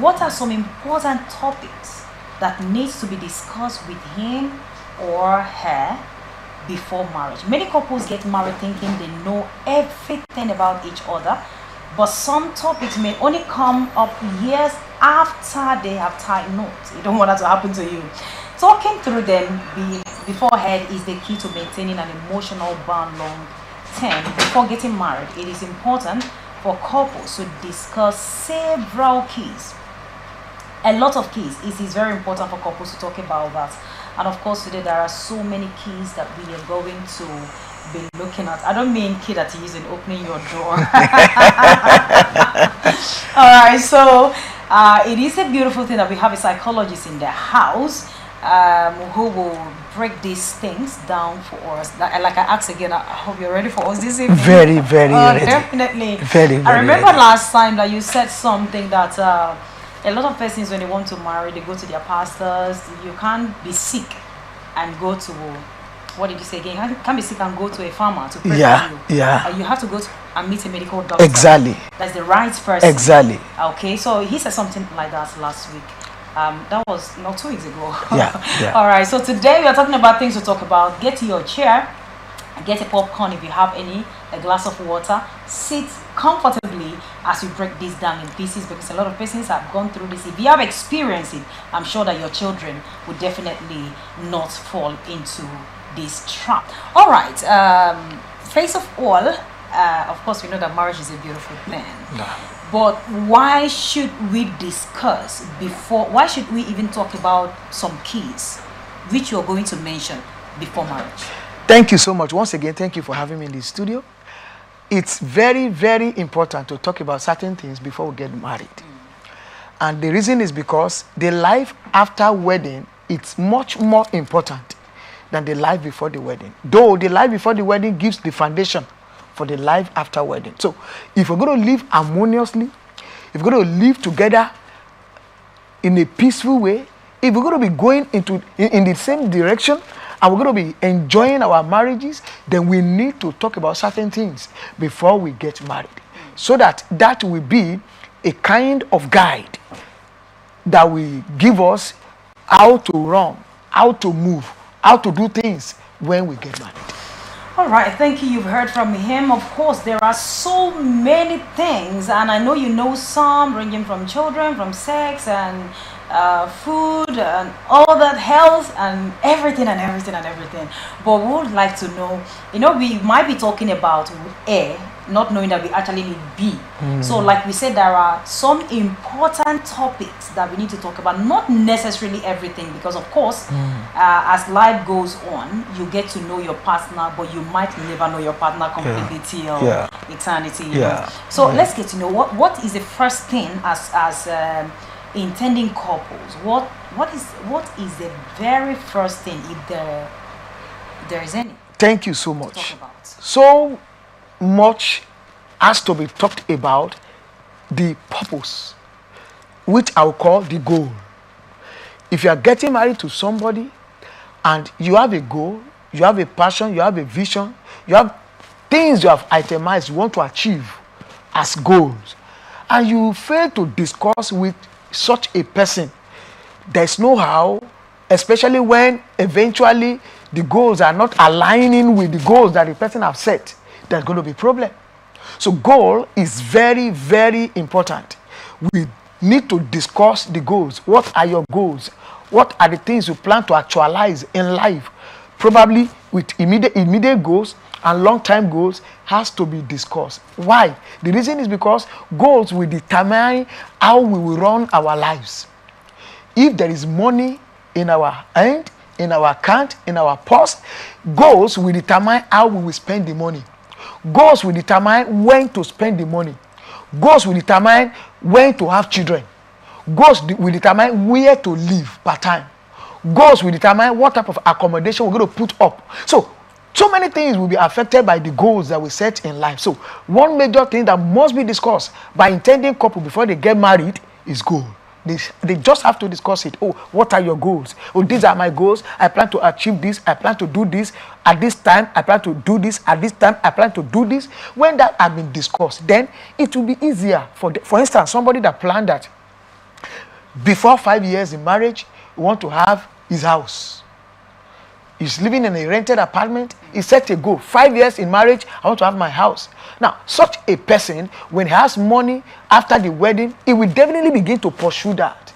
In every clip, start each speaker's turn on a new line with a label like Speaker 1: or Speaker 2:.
Speaker 1: what are some important topics that needs to be discussed with him or her before marriage? Many couples get married thinking they know everything about each other, but some topics may only come up years after they have tied knots. You don't want that to happen to you. Talking through them beforehand is the key to maintaining an emotional bond long term. Before getting married, it is important for couples to discuss several keys. A lot of keys. It is very important for couples to talk about that. And of course, today there are so many keys that we are going to be looking at. I don't mean key that you use in opening your door. All right, so it is a beautiful thing that we have a psychologist in the house who will break these things down for us. Like I asked again, I hope you're ready for us this evening.
Speaker 2: Very, very ready.
Speaker 1: Definitely.
Speaker 2: Very, very
Speaker 1: I remember
Speaker 2: ready.
Speaker 1: last time that you said something that a lot of persons, when they want to marry, they go to their pastors. You can't be sick and go to, what did you say again? You can't be sick and go to a farmer to pray for you.
Speaker 2: Yeah.
Speaker 1: You have to go and meet a medical doctor.
Speaker 2: Exactly.
Speaker 1: That's the right person.
Speaker 2: Exactly.
Speaker 1: Okay, so he said something like that last week. That was 2 weeks ago.
Speaker 2: Yeah.
Speaker 1: All right, so today we are talking about things to talk about. Get to your chair, get a popcorn if you have any, a glass of water, sit comfortably as we break this down in pieces, because a lot of persons have gone through this. If you have experienced it, I'm sure that your children would definitely not fall into this trap. All right, first of all, of course, we know that marriage is a beautiful thing.
Speaker 2: No.
Speaker 1: But why should we discuss before, why should we even talk about some keys which you're going to mention before marriage?
Speaker 2: Thank you so much. Once again, thank you for having me in the studio. It's very, very important to talk about certain things before we get married. And the reason is because the life after wedding, it's much more important than the life before the wedding. Though the life before the wedding gives the foundation for the life after wedding. So if we're going to live harmoniously, if we're going to live together in a peaceful way, if we're going to be going in the same direction, and we're going to be enjoying our marriages, then we need to talk about certain things before we get married, so that will be a kind of guide that will give us how to run, how to move, how to do things when we get married.
Speaker 1: All right, thank you. You've heard from him. Of course, there are so many things, and I know you know some, ranging from children, from sex, and food, and all that, health, and everything. But we would like to know, we might be talking about A, not knowing that we actually need B. So like we said, there are some important topics that we need to talk about, not necessarily everything, because of course, as life goes on, you get to know your partner, but you might never know your partner completely till eternity. So let's get to know what is the first thing as intending couples. What is the very first thing, if there is any?
Speaker 2: Thank you so much. So much has to be talked about the purpose, which I'll call the goal. If you are getting married to somebody and you have a goal, you have a passion, you have a vision, you have things you have itemized you want to achieve as goals, and you fail to discuss with such a person, there's no how, especially when eventually the goals are not aligning with the goals that the person has set. There's going to be a problem. So goal is very, very important. We need to discuss the goals. What are your goals? What are the things you plan to actualize in life? Probably with immediate goals and long-term goals has to be discussed. Why? The reason is because goals will determine how we will run our lives. If there is money in our hand, in our account, in our purse, goals will determine how we will spend the money. Goals will determine when to spend the money. Goals will determine when to have children. Goals will determine where to live per time. Goals will determine what type of accommodation we're going to put up. So many things will be affected by the goals that we set in life. So one major thing that must be discussed by intending couple before they get married is goal. They just have to discuss it. Oh, what are your goals? Oh, these are my goals. I plan to achieve this. I plan to do this. At this time, I plan to do this. At this time, I plan to do this. When that has been discussed, then it will be easier. For instance, somebody that planned that before 5 years in marriage, he want to have his house. He's living in a rented apartment. He set a goal. 5 years in marriage, I want to have my house. Now, such a person, when he has money after the wedding, he will definitely begin to pursue that.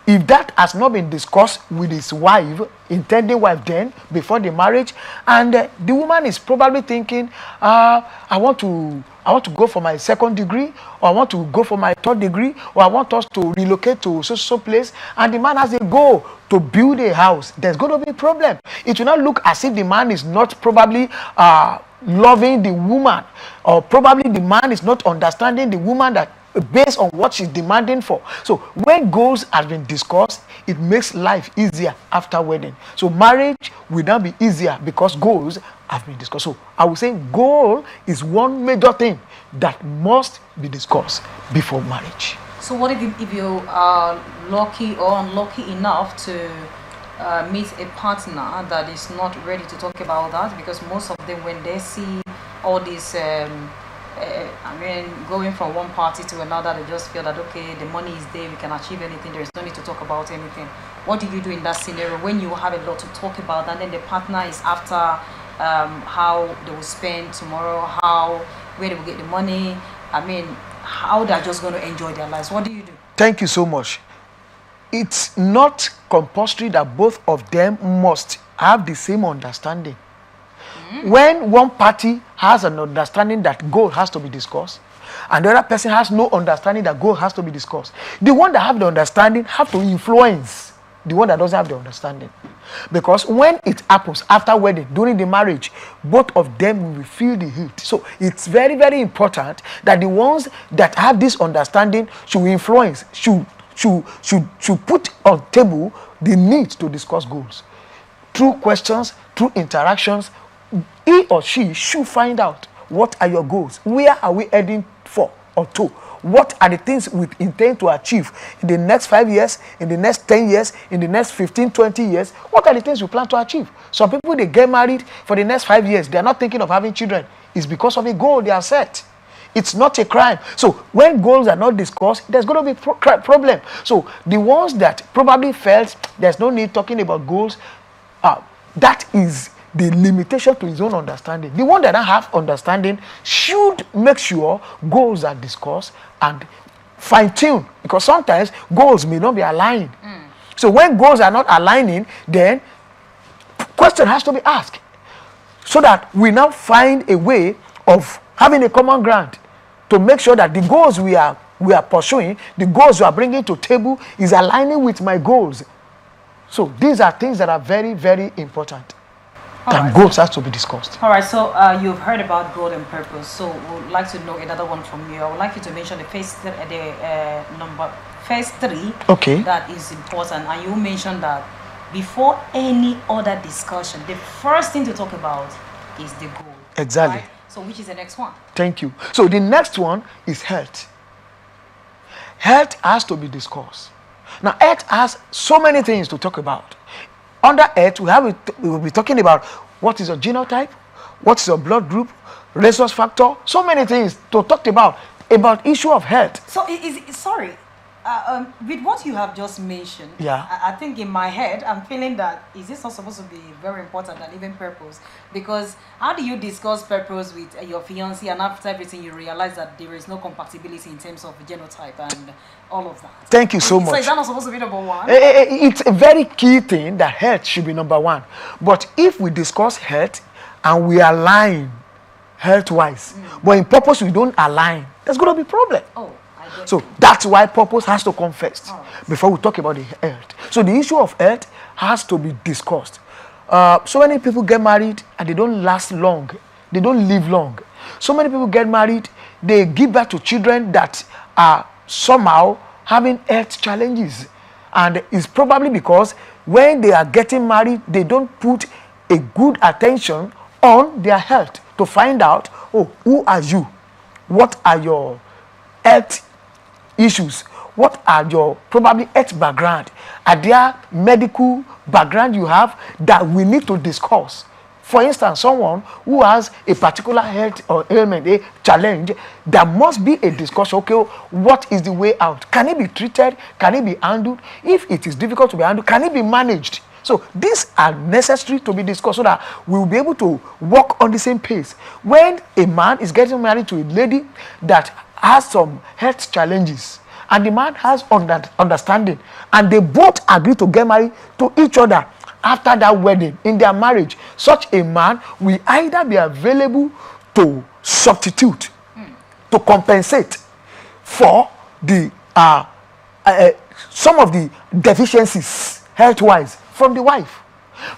Speaker 2: If that has not been discussed with his wife, intending wife then, before the marriage, and the woman is probably thinking, I want to go for my second degree, or I want to go for my third degree, or I want us to relocate to so place, and the man has a goal to build a house, there's going to be a problem. It will not look as if the man is not probably loving the woman, or probably the man is not understanding the woman that based on what she's demanding for. So when goals have been discussed, it makes life easier after wedding. So marriage will now be easier because goals have been discussed. So I would say goal is one major thing that must be discussed before marriage.
Speaker 1: So what if you are lucky or unlucky enough to meet a partner that is not ready to talk about that? Because most of them, when they see all these going from one party to another, they just feel that, okay, the money is there, we can achieve anything, there is no need to talk about anything. What do you do in that scenario when you have a lot to talk about, and then the partner is after how they will spend tomorrow, where they will get the money, how they're just going to enjoy their lives? What do you do?
Speaker 2: Thank you so much. It's not compulsory that both of them must have the same understanding. When one party has an understanding that goal has to be discussed, and the other person has no understanding that goal has to be discussed, the one that have the understanding have to influence the one that doesn't have the understanding. Because when it happens after wedding, during the marriage, both of them will feel the heat. So it's very, very important that the ones that have this understanding should influence, should put on table the need to discuss goals. Through questions, through interactions, he or she should find out, what are your goals? Where are we heading for or to? What are the things we intend to achieve in the next 5 years, in the next 10 years, in the next 15, 20 years? What are the things we plan to achieve? Some people, they get married for the next 5 years. They are not thinking of having children. It's because of a goal they are set. It's not a crime. So when goals are not discussed, there's going to be problem. So the ones that probably felt there's no need talking about goals, that is the limitation to his own understanding. The one that don't have understanding should make sure goals are discussed and fine-tuned, because sometimes goals may not be aligned. So when goals are not aligning, then question has to be asked, so that we now find a way of having a common ground to make sure that the goals we are pursuing, the goals we are bringing to table, is aligning with my goals. So these are things that are very, very important. And goals have to be discussed.
Speaker 1: All right, so you've heard about goal and purpose. So we'd like to know another one from you. I would like you to mention the first three.
Speaker 2: Okay.
Speaker 1: That is important. And you mentioned that before any other discussion, the first thing to talk about is the goal.
Speaker 2: Exactly.
Speaker 1: Right? So which is the next one?
Speaker 2: Thank you. So the next one is health. Health has to be discussed. Now, health has so many things to talk about. Under health, we will be talking about what is your genotype, what is your blood group, resource factor, so many things to talk about issue of health.
Speaker 1: So, with what you have just mentioned,
Speaker 2: yeah,
Speaker 1: I think in my head, I'm feeling that is this not supposed to be very important than even purpose? Because how do you discuss purpose with your fiancé, and after everything you realize that there is no compatibility in terms of genotype and all of that?
Speaker 2: Thank you so much.
Speaker 1: So is that not supposed to be number one?
Speaker 2: It's a very key thing that health should be number one. But if we discuss health and we align health-wise, but in purpose we don't align, there's going to be a problem.
Speaker 1: Oh.
Speaker 2: So that's why purpose has to come first before we talk about the health. So the issue of health has to be discussed. So many people get married and they don't last long. They don't live long. So many people get married, they give birth to children that are somehow having health challenges. And it's probably because when they are getting married, they don't put a good attention on their health to find out, who are you? What are your health issues? What are your probably health background? Are there medical background you have that we need to discuss For instance, someone who has a particular health or ailment, a challenge, there must be a discussion. Okay, what is the way out? Can it be treated? Can it be handled? If it is difficult to be handled, can it be managed? So these are necessary to be discussed so that we will be able to work on the same pace. When a man is getting married to a lady that has some health challenges, and the man has understanding, and they both agree to get married to each other after that wedding, in their marriage, such a man will either be available to substitute, to compensate for the some of the deficiencies health-wise from the wife.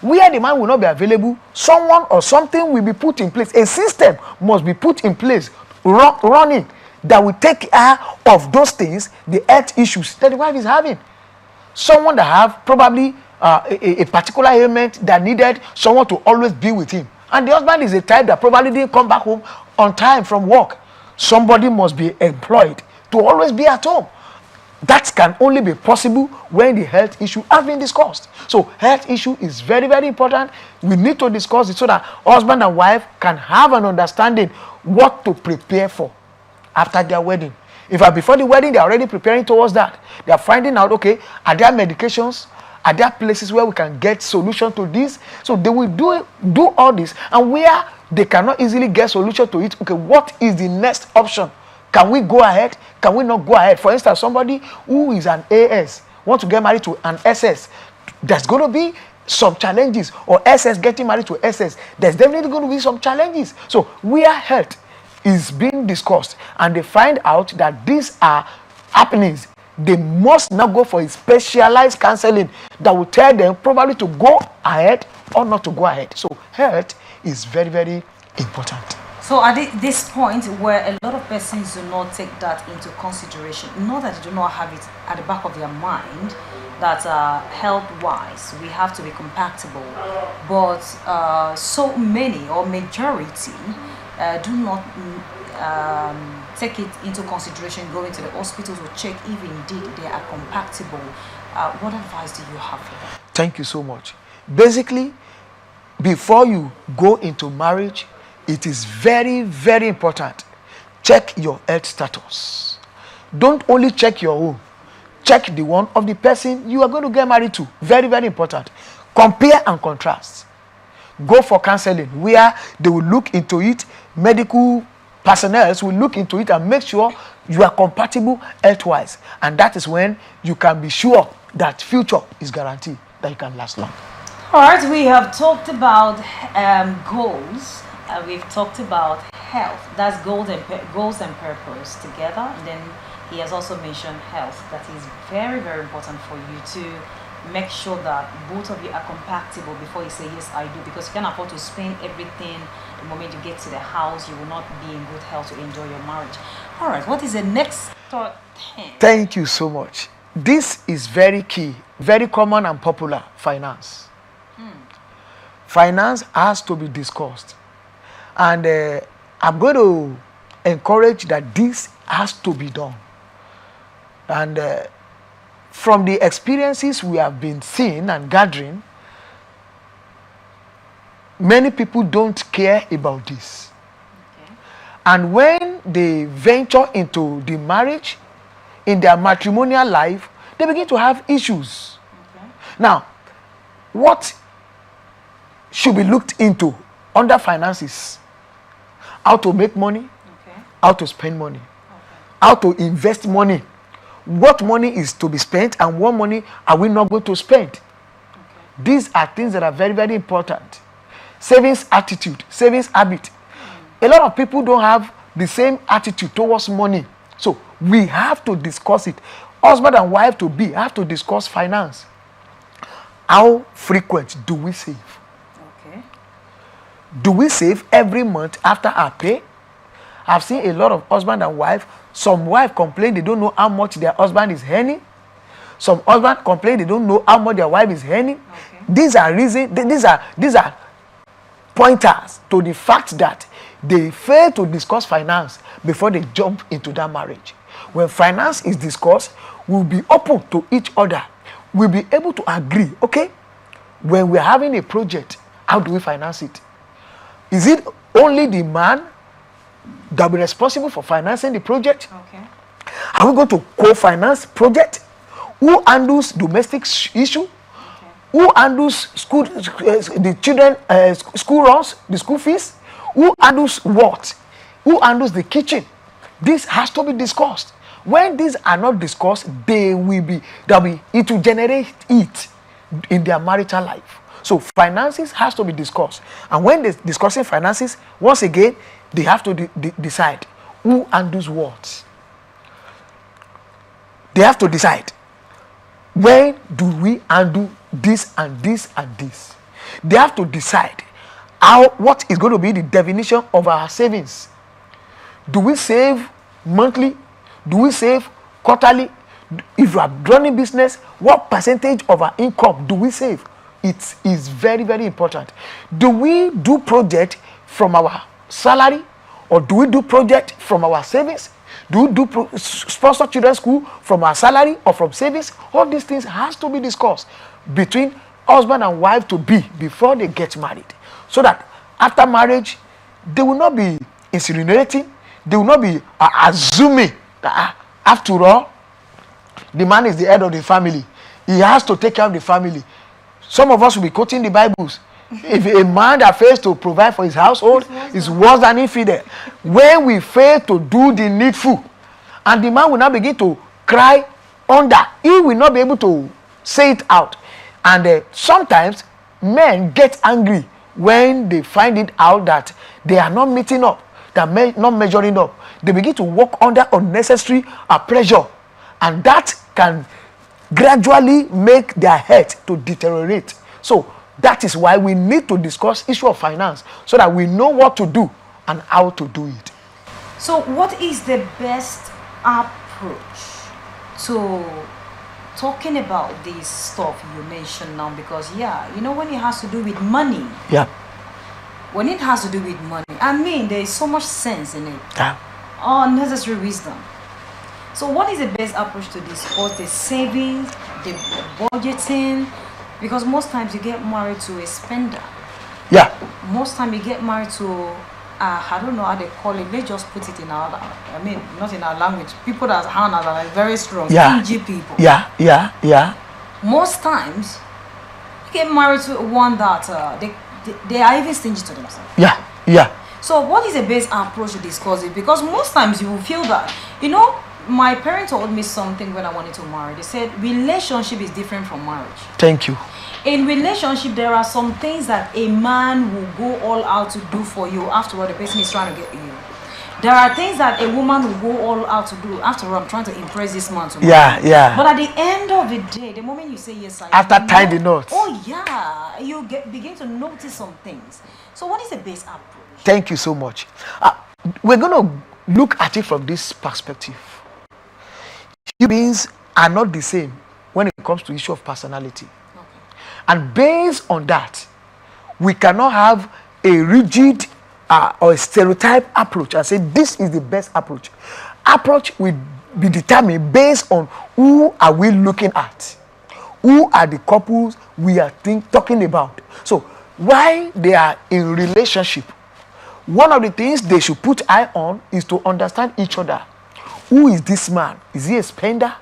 Speaker 2: Where the man will not be available, someone or something will be put in place. A system must be put in place, running, that will take care of those things, the health issues that the wife is having. Someone that have probably a particular ailment that needed someone to always be with him, and the husband is a type that probably didn't come back home on time from work. Somebody must be employed to always be at home. That can only be possible when the health issue has been discussed. So health issue is very, very important. We need to discuss it so that husband and wife can have an understanding what to prepare for after their wedding. If before the wedding, they are already preparing towards that. They are finding out, okay, are there medications? Are there places where we can get solution to this? So they will do all this. And where they cannot easily get solution to it, okay, what is the next option? Can we go ahead? Can we not go ahead? For instance, somebody who is an AS want to get married to an SS. There's going to be some challenges. Or SS getting married to SS. There's definitely going to be some challenges. So where health is being discussed and they find out that these are happenings, they must now go for a specialized counseling that will tell them probably to go ahead or not to go ahead. So health is very, very important.
Speaker 1: So at this point where a lot of persons do not take that into consideration, not that they do not have it at the back of their mind, that health-wise we have to be compatible, but so many or majority do not take it into consideration, going to the hospitals to check if indeed they are compatible. What advice do you have for them?
Speaker 2: Thank you so much. Basically, before you go into marriage, it is very, very important. Check your health status. Don't only check your own. Check the one of the person you are going to get married to. Very, very important. Compare and contrast. Go for counseling where they will look into it. Medical personnel will look into it and make sure you are compatible health-wise. And that is when you can be sure that future is guaranteed, that you can last long.
Speaker 1: All right, we have talked about goals. We've talked about health. That's goals and purpose together. And then he has also mentioned health. That is very, very important for you to make sure that both of you are compatible before you say, yes, I do. Because you can't afford to spend everything the moment you get to the house. You will not be in good health to enjoy your marriage. All right, what is the next thought?
Speaker 2: Thank you so much. This is very key, very common and popular: finance. Finance has to be discussed. And I'm going to encourage that this has to be done. And from the experiences we have been seeing and gathering, many people don't care about this. Okay. And when they venture into the marriage, in their matrimonial life, they begin to have issues. Okay. Now, what should be looked into under finances? How to make money, okay. How to spend money, okay. How to invest money, what money is to be spent and what money are we not going to spend. Okay. These are things that are very, very important. Savings attitude, savings habit. A lot of people don't have the same attitude towards money. So we have to discuss it. Husband and wife to be have to discuss finance. How frequent do we save? Do we save every month after our pay? I've seen a lot of husband and wife. Some wife complain they don't know how much their husband is earning. Some husband complain they don't know how much their wife is earning. Okay. These are reasons. These are pointers to the fact that they fail to discuss finance before they jump into that marriage. When finance is discussed, we'll be open to each other. We'll be able to agree. Okay, when we're having a project, how do we finance it? Is it only the man that will be responsible for financing the project?
Speaker 1: Okay.
Speaker 2: Are we going to co-finance project? Who handles domestic issue?
Speaker 1: Okay.
Speaker 2: Who handles school, the children, school runs, the school fees? Who handles what? Who handles the kitchen? This has to be discussed. When these are not discussed, it will generate it in their marital life. So finances has to be discussed. And when they're discussing finances, once again, they have to decide who handles what. They have to decide, when do we undo this and this and this? They have to decide what is going to be the definition of our savings. Do we save monthly? Do we save quarterly? If you are running business, what percentage of our income do we save? It is very, very important. Do we do project from our salary, or do we do project from our savings? Do we do sponsor children's school from our salary or from savings? All these things has to be discussed between husband and wife to be before they get married, so that after marriage they will not be insinuating, they will not be assuming that after all, the man is the head of the family, he has to take care of the family. Some of us will be quoting the Bibles. If a man that fails to provide for his household is worse than infidel. When we fail to do the needful, and the man will now begin to cry under, he will not be able to say it out. And sometimes men get angry when they find it out that they are not meeting up, they are not measuring up. They begin to work under unnecessary pressure, and that can gradually make their health to deteriorate. So that is why we need to discuss issue of finance, so that we know what to do and how to do it.
Speaker 1: So what is the best approach to talking about this stuff you mentioned now? Because when it has to do with money, when it has to do with money, I mean, there is so much sense in it, unnecessary wisdom. So what is the best approach to discuss the savings, the budgeting? Because most times you get married to a spender. Most time you get married to I don't know how they call it. Let's just put it in our, not in our language. People that are like very strong, stingy people. Most times you get married to one that they are even stingy to themselves. So what is the best approach to discuss it? Because most times you will feel that, my parents told me something when I wanted to marry. They said relationship is different from marriage.
Speaker 2: Thank you.
Speaker 1: In relationship, there are some things that a man will go all out to do for you after what the person is trying to get you. There are things that a woman will go all out to do. After all, I'm trying to impress this man tomorrow. But at the end of the day, the moment you say yes,
Speaker 2: after tying the knots,
Speaker 1: you begin to notice some things. So what is the best approach?
Speaker 2: Thank you so much. We're going to look at it from this perspective. Human beings are not the same when it comes to issue of personality. And based on that, we cannot have a rigid or a stereotype approach and say this is the best approach. Approach will be determined based on who are we looking at, who are the couples we are talking about. So while they are in relationship, one of the things they should put eye on is to understand each other. Who is this man? Is he a spender?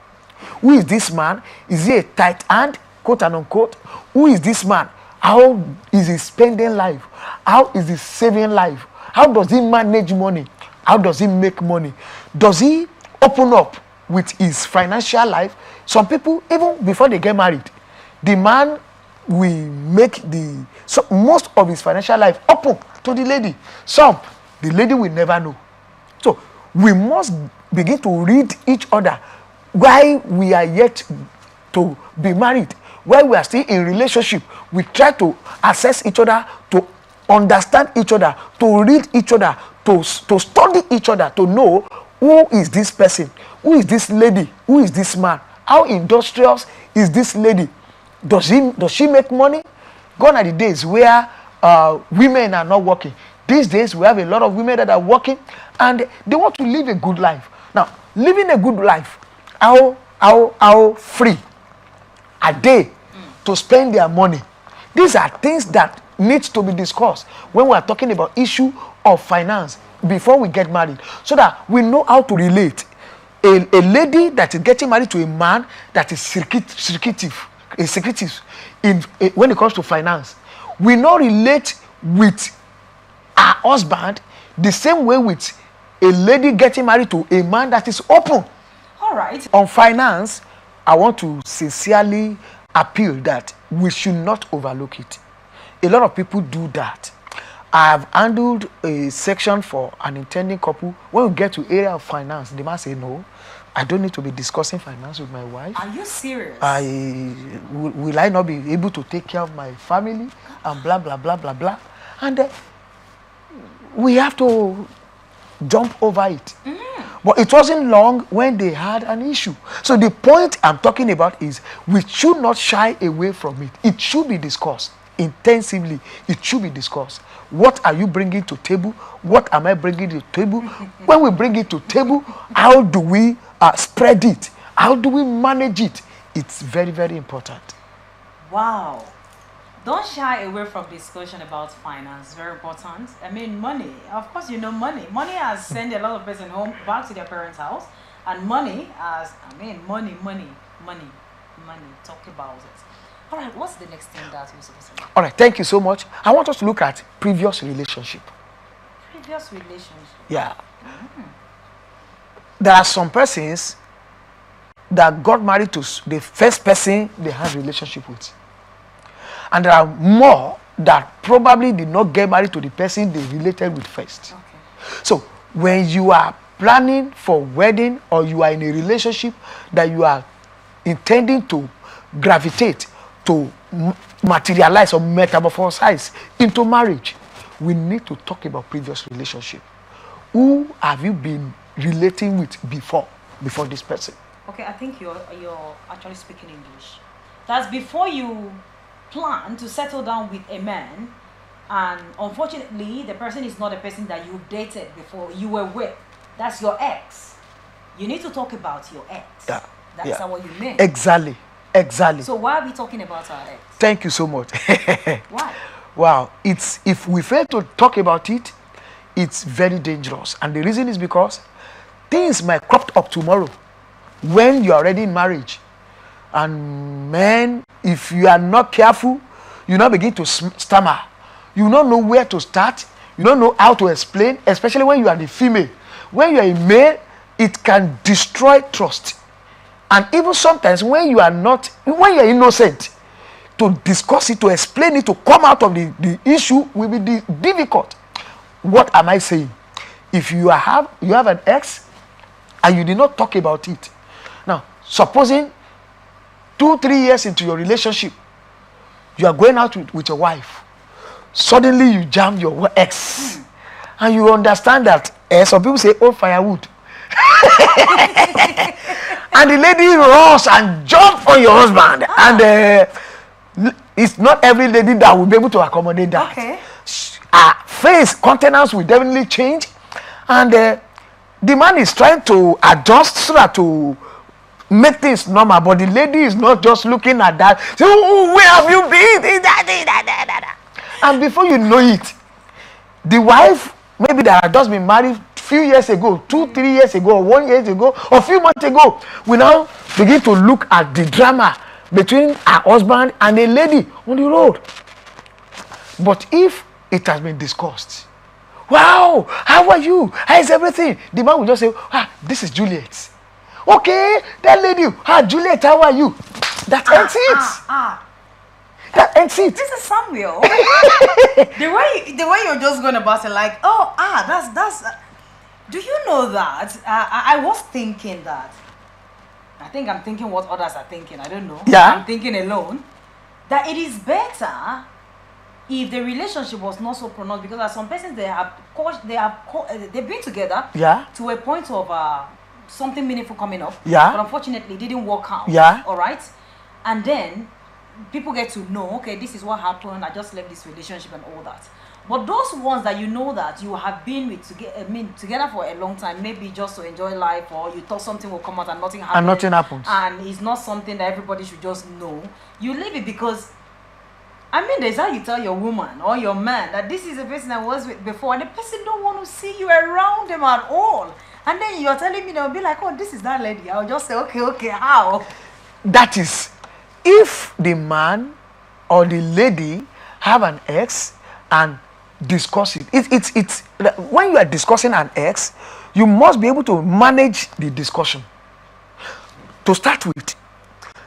Speaker 2: Who is this man? Is he a tight hand, quote and unquote? Who is this man? How is he spending life? How is he saving life? How does he manage money? How does he make money? Does he open up with his financial life? Some people, even before they get married, the man will make most of his financial life open to the lady. The lady will never know. So we must begin to read each other while we are yet to be married. While we are still in relationship, we try to assess each other, to understand each other, to read each other, to study each other, to know who is this person, who is this lady, who is this man, how industrious is this lady, does she make money? Gone are the days where women are not working. These days we have a lot of women that are working and they want to live a good life. Now, living a good life, how free are they to spend their money? These are things that needs to be discussed when we are talking about issue of finance before we get married, so that we know how to relate. A lady that is getting married to a man that is secretive when it comes to finance, we not relate with her husband the same way with a lady getting married to a man that is open.
Speaker 1: All right.
Speaker 2: On finance, I want to sincerely appeal that we should not overlook it. A lot of people do that. I have handled a section for an intending couple. When we get to area of finance, the man say, no, I don't need to be discussing finance with my wife.
Speaker 1: Are you serious?
Speaker 2: Will I not be able to take care of my family and blah, blah, blah, blah, blah. And we have to jump over it. But it wasn't long when they had an issue. So the point I'm talking about is we should not shy away from it. It should be discussed intensively. It should be discussed. What are you bringing to table? What am I bringing to table? When we bring it to table, how do we spread it? How do we manage it? It's very, very important.
Speaker 1: Wow. Don't shy away from discussion about finance. Very important. I mean, money. Of course, you know money. Money has sent a lot of person home back to their parents' house, and money has. I mean, money. Talk about it. All right. What's the next thing that you're supposed to say?
Speaker 2: All right. Thank you so much. I want us to look at previous relationship.
Speaker 1: Previous relationship.
Speaker 2: Yeah. There are some persons that got married to the first person they had a relationship with. And there are more that probably did not get married to the person they related with first.
Speaker 1: Okay.
Speaker 2: So when you are planning for wedding, or you are in a relationship that you are intending to gravitate to materialize or metamorphosize into marriage, we need to talk about previous relationship. Who have you been relating with before this person?
Speaker 1: Okay, I think you're actually speaking English. That's before you plan to settle down with a man, and unfortunately the person is not a person that you dated before, you were with. That's your ex. You need to talk about your ex. That's what you mean.
Speaker 2: Exactly. So
Speaker 1: why are we talking about our ex?
Speaker 2: Thank you so much.
Speaker 1: Why?
Speaker 2: Wow, if we fail to talk about it, it's very dangerous. And the reason is because things might crop up tomorrow when you're already in marriage. And man, if you are not careful, you now begin to stammer. You don't know where to start. You don't know how to explain, especially when you are the female. When you are a male, it can destroy trust. And even sometimes when you are innocent, to discuss it, to explain it, to come out of the issue will be difficult. What am I saying? If you have an ex and you did not talk about it. Now, supposing 2-3 years into your relationship, you are going out with your wife. Suddenly you jam your ex. And you understand that, some people say, oh, firewood. And the lady runs and jumps on your husband. And it's not every lady that will be able to accommodate that.
Speaker 1: Okay.
Speaker 2: Her face, countenance will definitely change. And the man is trying to adjust so that to make things normal, but the lady is not just looking at that. So, where have you been? And before you know it, the wife, maybe that had just been married few years ago, 2-3 years ago, or 1 year ago, or a few months ago, we now begin to look at the drama between her husband and a lady on the road. But if it has been discussed, wow, how are you? How is everything? The man will just say, this is Juliet. Okay, that lady, Juliet, how are you? That ends it. That ends it.
Speaker 1: This is Samuel. the way you're just going about it, like, that's. Do you know that? I was thinking that. I think I'm thinking what others are thinking. I don't know.
Speaker 2: Yeah.
Speaker 1: I'm thinking alone. That it is better if the relationship was not so pronounced, because there are some persons they've been together to a point of something meaningful coming up.
Speaker 2: Yeah.
Speaker 1: But unfortunately, it didn't work out.
Speaker 2: Yeah.
Speaker 1: All right. And then people get to know, okay, this is what happened. I just left this relationship and all that. But those ones that you know that you have been with together for a long time, maybe just to enjoy life, or you thought something will come out and nothing happens.
Speaker 2: And it's not something that everybody should just know. You leave it because
Speaker 1: I mean, there's how you tell your woman or your man that this is the person I was with before, and the person don't want to see you around them at all. And then you're telling me they'll be like, oh, this is that lady. I'll just say, okay, how?
Speaker 2: That is, if the man or the lady have an ex and discuss it. It's when you are discussing an ex, you must be able to manage the discussion. To start with,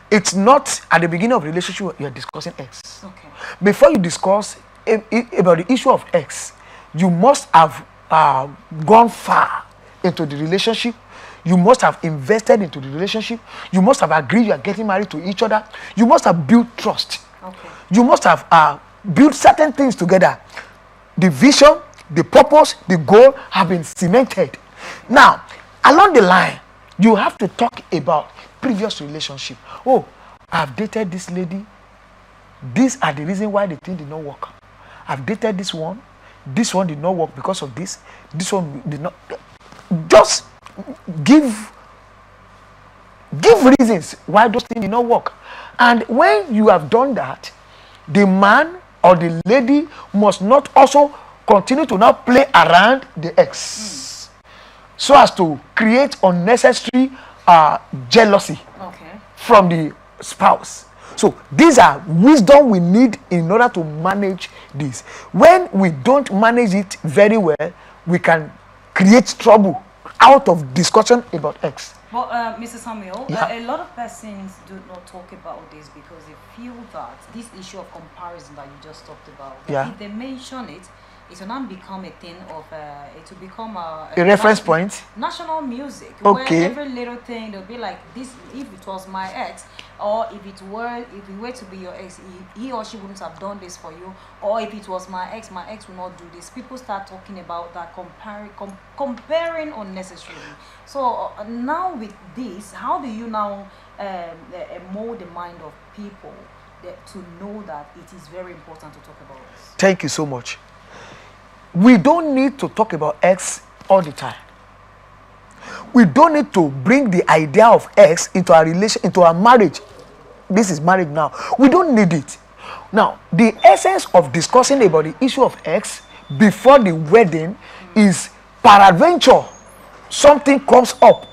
Speaker 2: it's not at the beginning of the relationship you are discussing ex.
Speaker 1: Okay.
Speaker 2: Before you discuss about the issue of ex, you must have gone far into the relationship. You must have invested into the relationship. You must have agreed you are getting married to each other. You must have built trust.
Speaker 1: Okay.
Speaker 2: You must have built certain things together. The vision, the purpose, the goal have been cemented. Now, along the line, you have to talk about previous relationship. Oh, I've dated this lady. These are the reasons why the thing did not work. I've dated this one. This one did not work because of this. This one did not. Just give reasons why those things did not work. And when you have done that, the man or the lady must not also continue to now play around the ex so as to create unnecessary jealousy from the spouse. So these are wisdom we need in order to manage this. When we don't manage it very well, we can create trouble out of discussion about ex.
Speaker 1: But Mr. Samuel,
Speaker 2: Yeah.
Speaker 1: a lot of persons do not talk about this because they feel that this issue of comparison that you just talked about, that
Speaker 2: Yeah.
Speaker 1: if they mention it, it will not become a thing of, it will become a
Speaker 2: reference point.
Speaker 1: National music.
Speaker 2: Okay.
Speaker 1: Where every little thing, they'll be like, this, if it was my ex, or if it were to be your ex, he or she wouldn't have done this for you, or if it was my ex will not do this. People start talking about that, comparing unnecessarily. So now with this, how do you now mold the mind of people to know that it is very important to talk about this?
Speaker 2: Thank you so much. We don't need to talk about ex all the time. We don't need to bring the idea of ex into our relation, into our marriage. This is marriage now. We don't need it. Now, the essence of discussing about the issue of ex before the wedding is peradventure something comes up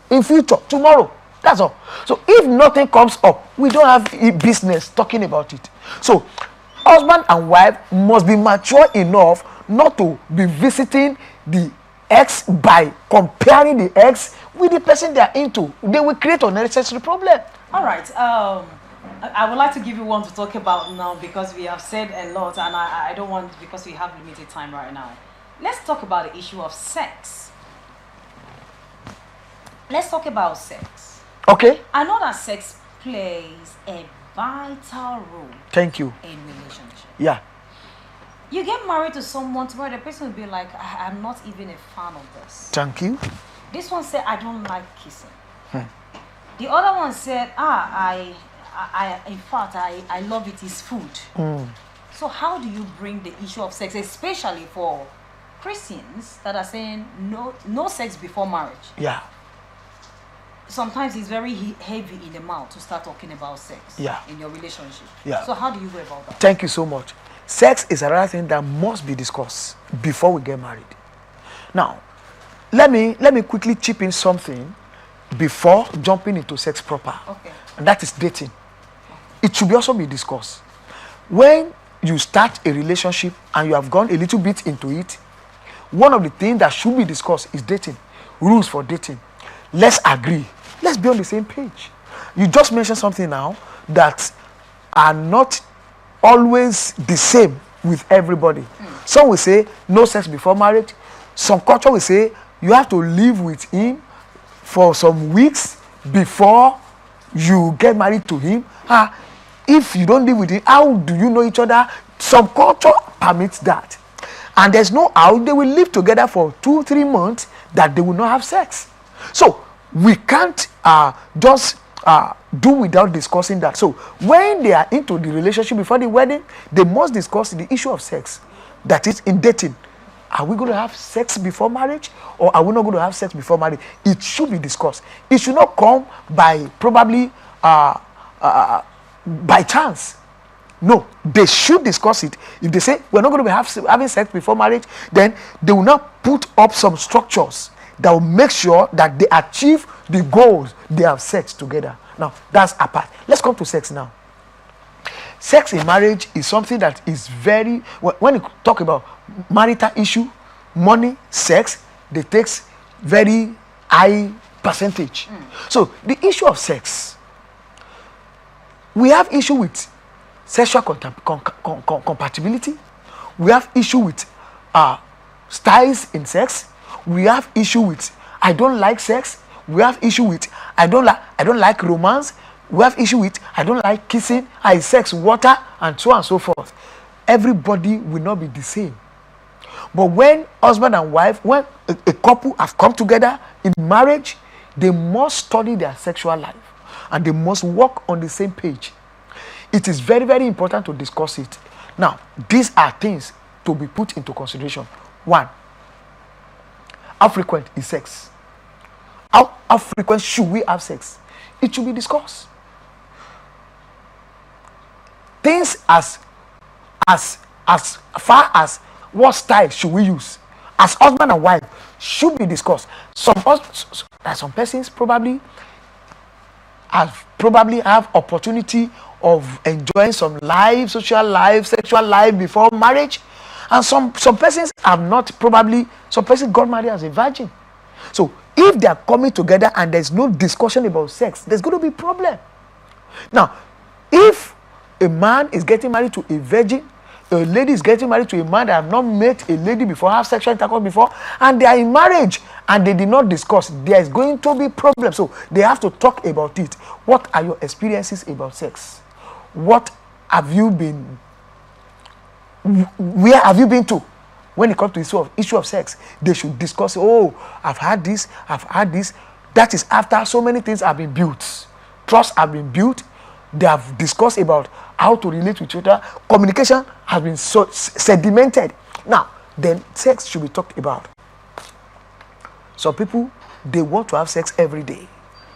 Speaker 2: in future, tomorrow. That's all. So if nothing comes up, we don't have business talking about it. So husband and wife must be mature enough not to be visiting the ex by comparing the ex with the person they are into. They will create unnecessary problem.
Speaker 1: All right. I would like to give you one to talk about now because we have said a lot, and I don't want, because we have limited time right now. Let's talk about the issue of sex. Let's talk about sex.
Speaker 2: Okay.
Speaker 1: I know that sex plays a vital role.
Speaker 2: Thank you.
Speaker 1: In relationship.
Speaker 2: Yeah.
Speaker 1: You get married to someone tomorrow, the person will be like, I'm not even a fan of this.
Speaker 2: Thank you.
Speaker 1: This one said, I don't like kissing. The other one said, in fact, I love it, is food. So how do you bring the issue of sex, especially for Christians that are saying no sex before marriage?
Speaker 2: Yeah.
Speaker 1: Sometimes it's very heavy in the mouth to start talking about sex in your relationship.
Speaker 2: Yeah.
Speaker 1: So how do you go about that?
Speaker 2: Thank you so much. Sex is another thing that must be discussed before we get married. Now, let me quickly chip in something before jumping into sex proper.
Speaker 1: Okay.
Speaker 2: And that is dating. It should also be discussed. When you start a relationship and you have gone a little bit into it, one of the things that should be discussed is dating. Rules for dating. Let's agree. Let's be on the same page. You just mentioned something now that are not always the same with everybody. Some will say no sex before marriage. Some culture will say you have to live with him for some weeks before you get married to him. If you don't live with him, how do you know each other? Some culture permits that. And there's no how they will live together for 2-3 months that they will not have sex. So we can't just do without discussing that. So when they are into the relationship before the wedding, they must discuss the issue of sex. That is in dating. Are we going to have sex before marriage, or are we not going to have sex before marriage? It should be discussed. It should not come by probably by chance. No, they should discuss it. If they say we're not going to be having sex before marriage, then they will not put up some structures that will make sure that they achieve the goals they have set together. Now, that's apart. Let's come to sex now. Sex in marriage is something that is very, when you talk about marital issue, money, sex, they takes very high percentage. So the issue of sex, we have issue with sexual compatibility. We have issue with styles in sex. We have issue with I don't like sex. We have issue with I don't like romance. We have issue with I don't like kissing, sex, water, and so on and so forth. Everybody will not be the same. But when husband and wife, when a couple have come together in marriage, they must study their sexual life and they must work on the same page. It is very, very important to discuss it. Now, these are things to be put into consideration. One, how frequent is sex? How frequent should we have sex? It should be discussed. Things as far as what style should we use as husband and wife should be discussed. Some persons probably have opportunity of enjoying some life, social life, sexual life before marriage, and some persons have not. Probably some persons got married as a virgin. So if they are coming together and there's no discussion about sex, there's going to be a problem. Now, if a man is getting married to a virgin, a lady is getting married to a man that have not met a lady before, have sexual intercourse before, and they are in marriage and they did not discuss, there is going to be problem. So they have to talk about it. What are your experiences about sex? What have you been, where have you been to when it comes to the issue of sex? They should discuss, I've had this. That is after so many things have been built. Trust have been built. They have discussed about how to relate with each other. Communication has been so sedimented. Now, then sex should be talked about. Some people, they want to have sex every day.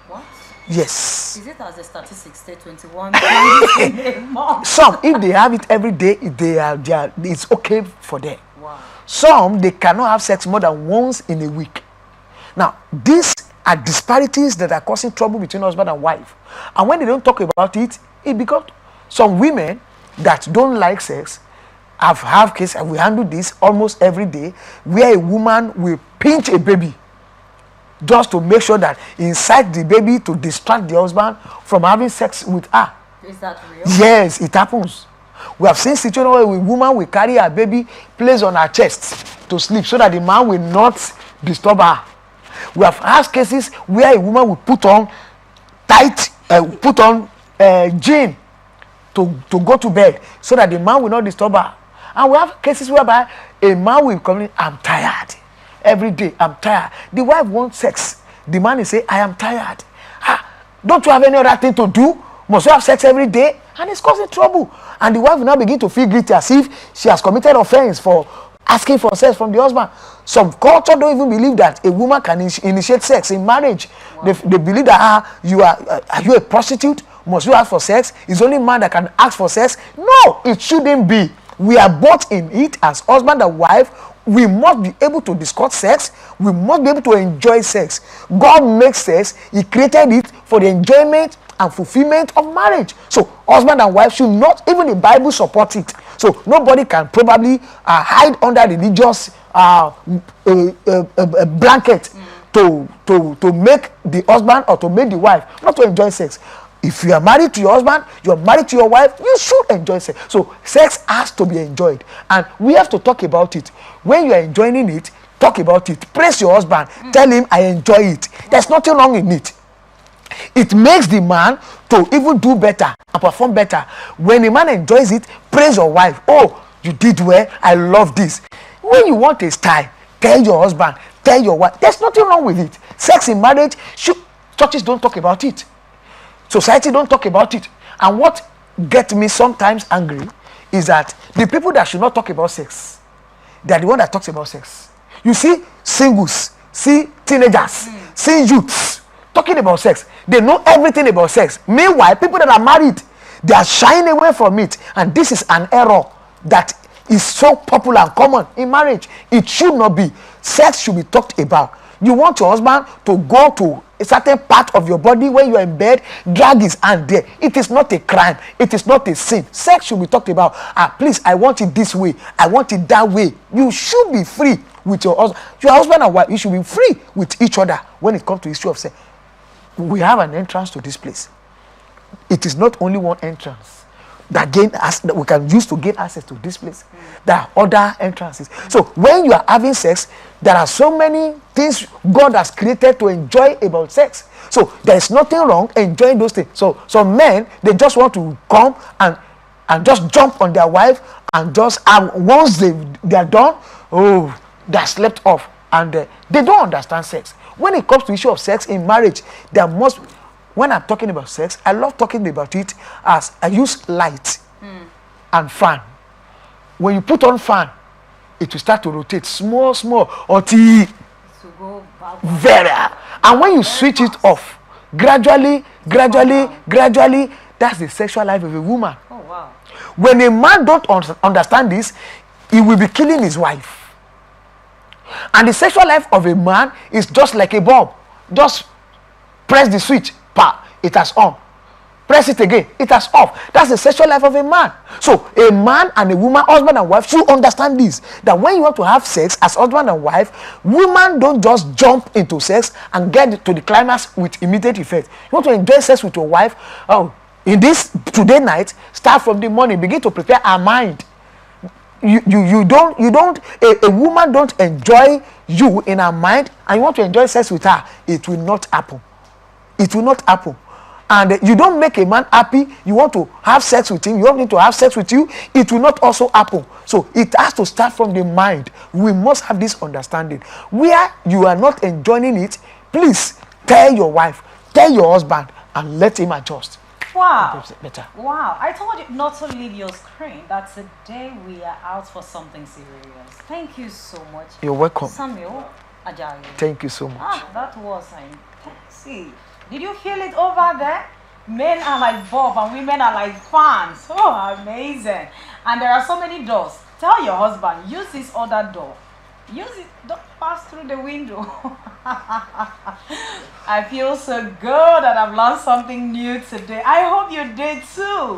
Speaker 1: What?
Speaker 2: Yes.
Speaker 1: Is it as the statistics say 21 times a month?
Speaker 2: Some, if they have it every day, it's okay for them.
Speaker 1: Wow.
Speaker 2: Some, they cannot have sex more than once in a week. Now, these are disparities that are causing trouble between husband and wife. And when they don't talk about it, it becomes some women that don't like sex have cases, and we handle this almost every day, where a woman will pinch a baby just to make sure that inside the baby to distract the husband from having sex with her.
Speaker 1: Is that real?
Speaker 2: Yes, it happens. We have seen situations where a woman will carry her baby, place on her chest to sleep so that the man will not disturb her. We have had cases where a woman will put on jean to go to bed so that the man will not disturb her. And we have cases whereby a man will come in, I'm tired. Every day, I'm tired. The wife wants sex. The man is saying, I am tired. Don't you have any other thing to do? Must you have sex every day? And it's causing trouble. And the wife will now begin to feel guilty as if she has committed offense for asking for sex from the husband. Some culture don't even believe that a woman can initiate sex in marriage. Wow. They believe that are you a prostitute? Must you ask for sex? It's only man that can ask for sex. No, it shouldn't be. We are both in it as husband and wife. We must be able to discuss sex. We must be able to enjoy sex. God makes sex. He created it for the enjoyment and fulfillment of marriage. So husband and wife should not, even the Bible supports it. So nobody can probably hide under religious blanket to make the husband or to make the wife not to enjoy sex. If you are married to your husband, you are married to your wife, you should enjoy sex. So sex has to be enjoyed, and we have to talk about it. When you are enjoying it, talk about it. Praise your husband. Tell him, I enjoy it. There's nothing wrong in it. It makes the man to even do better and perform better. When a man enjoys it, praise your wife. Oh, you did well. I love this. When you want a style, tell your husband, tell your wife. There's nothing wrong with it. Sex in marriage, churches don't talk about it. Society don't talk about it. And what gets me sometimes angry is that the people that should not talk about sex, they are the one that talks about sex. You see singles, see teenagers, see youths talking about sex. They know everything about sex. Meanwhile, people that are married, They are shying away from it. And this is an error that is so popular and common in marriage. It should not be. Sex should be talked about. You want your husband to go to a certain part of your body when you are in bed, drag his hand there. It is not a crime. It is not a sin. Sex should be talked about. Please, I want it this way. I want it that way. You should be free with your husband. Your husband and wife, you should be free with each other when it comes to the issue of sex. We have an entrance to this place. It is not only one entrance that we can use to gain access to this place. There are other entrances. So when you are having sex, there are so many things God has created to enjoy about sex. So there is nothing wrong enjoying those things. So some men, they just want to come and just jump on their wife and just once they are done, they are slept off, and they don't understand sex. When it comes to issue of sex in marriage, when I'm talking about sex, I love talking about it as I use light and fan. When you put on fan, it will start to rotate small until very. And when you switch it off, gradually, that's the sexual life of a woman.
Speaker 1: Oh, wow.
Speaker 2: When a man don't understand this, he will be killing his wife. And the sexual life of a man is just like a bulb. Just press the switch, it has on. Press it again, it has off. That's the sexual life of a man. So a man and a woman, husband and wife, should understand this. That when you want to have sex as husband and wife, women don't just jump into sex and get to the climax with immediate effect. You want to enjoy sex with your wife, in this today night, start from the morning, begin to prepare her mind. A woman don't enjoy you in her mind, and you want to enjoy sex with her. It will not happen. It will not happen. And you don't make a man happy. You want to have sex with him, you want him to have sex with you. It will not also happen. So it has to start from the mind. We must have this understanding. Where you are not enjoying it, please tell your wife, tell your husband, and let him adjust.
Speaker 1: Wow.
Speaker 2: Better.
Speaker 1: Wow. I told you not to leave your screen. That today we are out for something serious. Thank you so much.
Speaker 2: You're welcome.
Speaker 1: Samuel Ajayi.
Speaker 2: Thank you so much.
Speaker 1: That was intense. Did you feel it over there? Men are like bulb and women are like fans. Oh, amazing. And there are so many doors. Tell your husband, use this other door. Use it, don't pass through the window. I feel so good that I've learned something new today. I hope you did too.